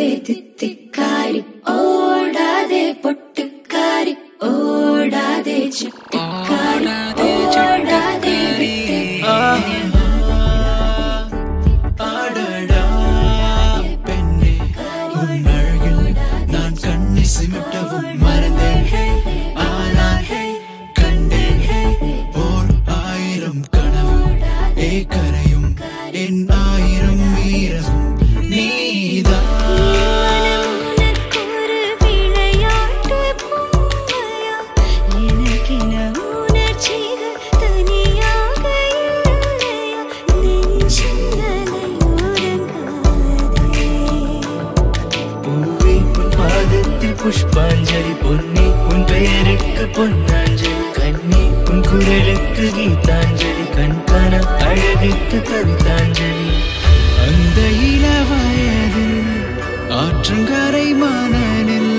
ஓடாதே தித்திக்காரி ஓடாதே பொட்டுக்காரி ஓடாதே சிட்டுக்காரி ஓடாதே ஆடடா பெண்ணே உன் அழகில் நான் கண்ணை சிமிட்டவும் மறந்தேன் ஆனால் கண்டேன் ஓர் ஆயிரம் கனவு கரையும் என் ஆயிரம் வீரமும் நீதான் புஷ்பாஞ்சலி பொன்னி உன் பெயருக்கு பொன்னாஞ்சலி கண்ணி உன் குரலுக்கு கீதாஞ்சலி கண்காண அழகுக்கு கவிதாஞ்சலி அந்த இளவயதில் ஆற்றங்கரை மணலில்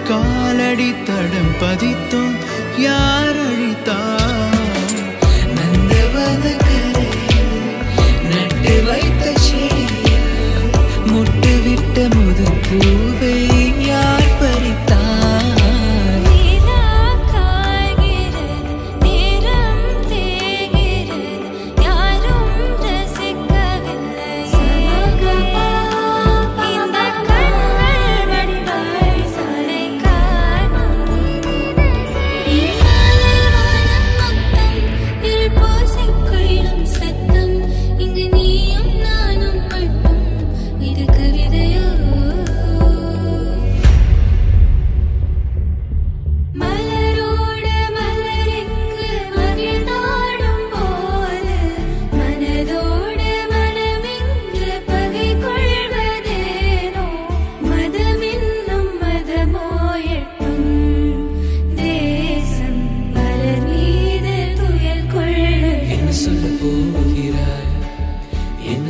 காலடி தடம் பதித்தோம் யார் அழித்தார் நந்தவன கரையில் நட்டு வைத்த செடியில் முட்டு விட்ட முதல் பூவை யார் பறித்தார்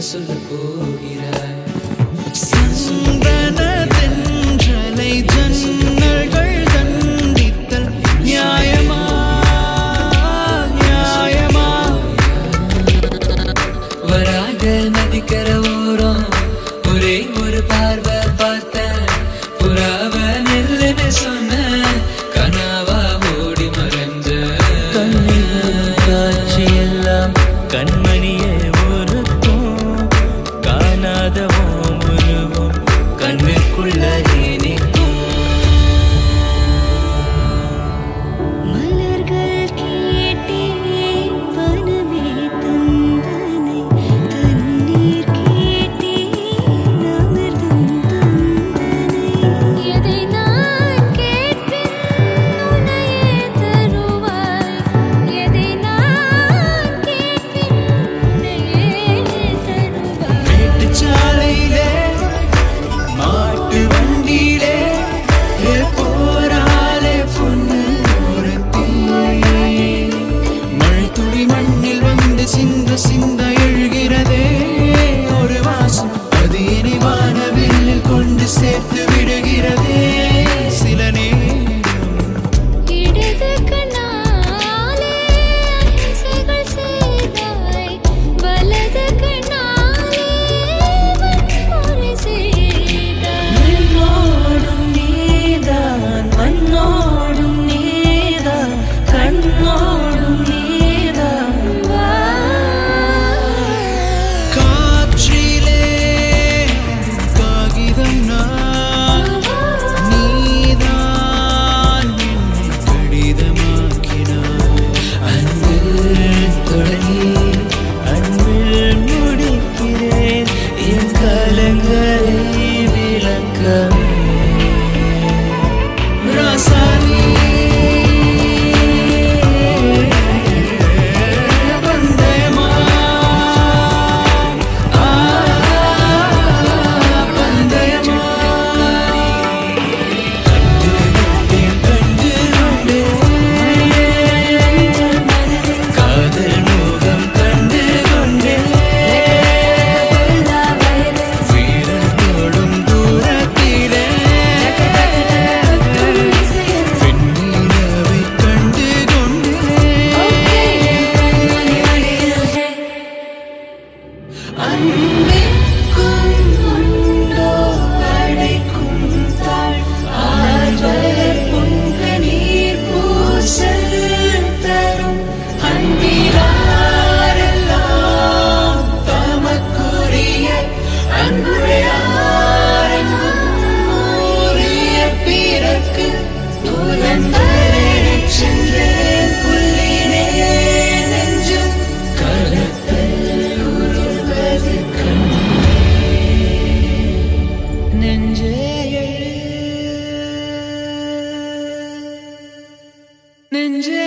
சொல்ல போகிறாய் சந்தன தென்றலை ஜன்னல்கள் தண்டித்தல் நியாயமா நியாயமா வராக நதிக்கர ஓரம் ஒரே ஒரு பார்வை பார்த்தேன் புறாவ நெல்லுன்னு சொன்ன கனாவா ஓடி மறைஞ்ச கண்ணில் காட்சி எல்லாம் கண்மணியே காணாத நெஞ்சே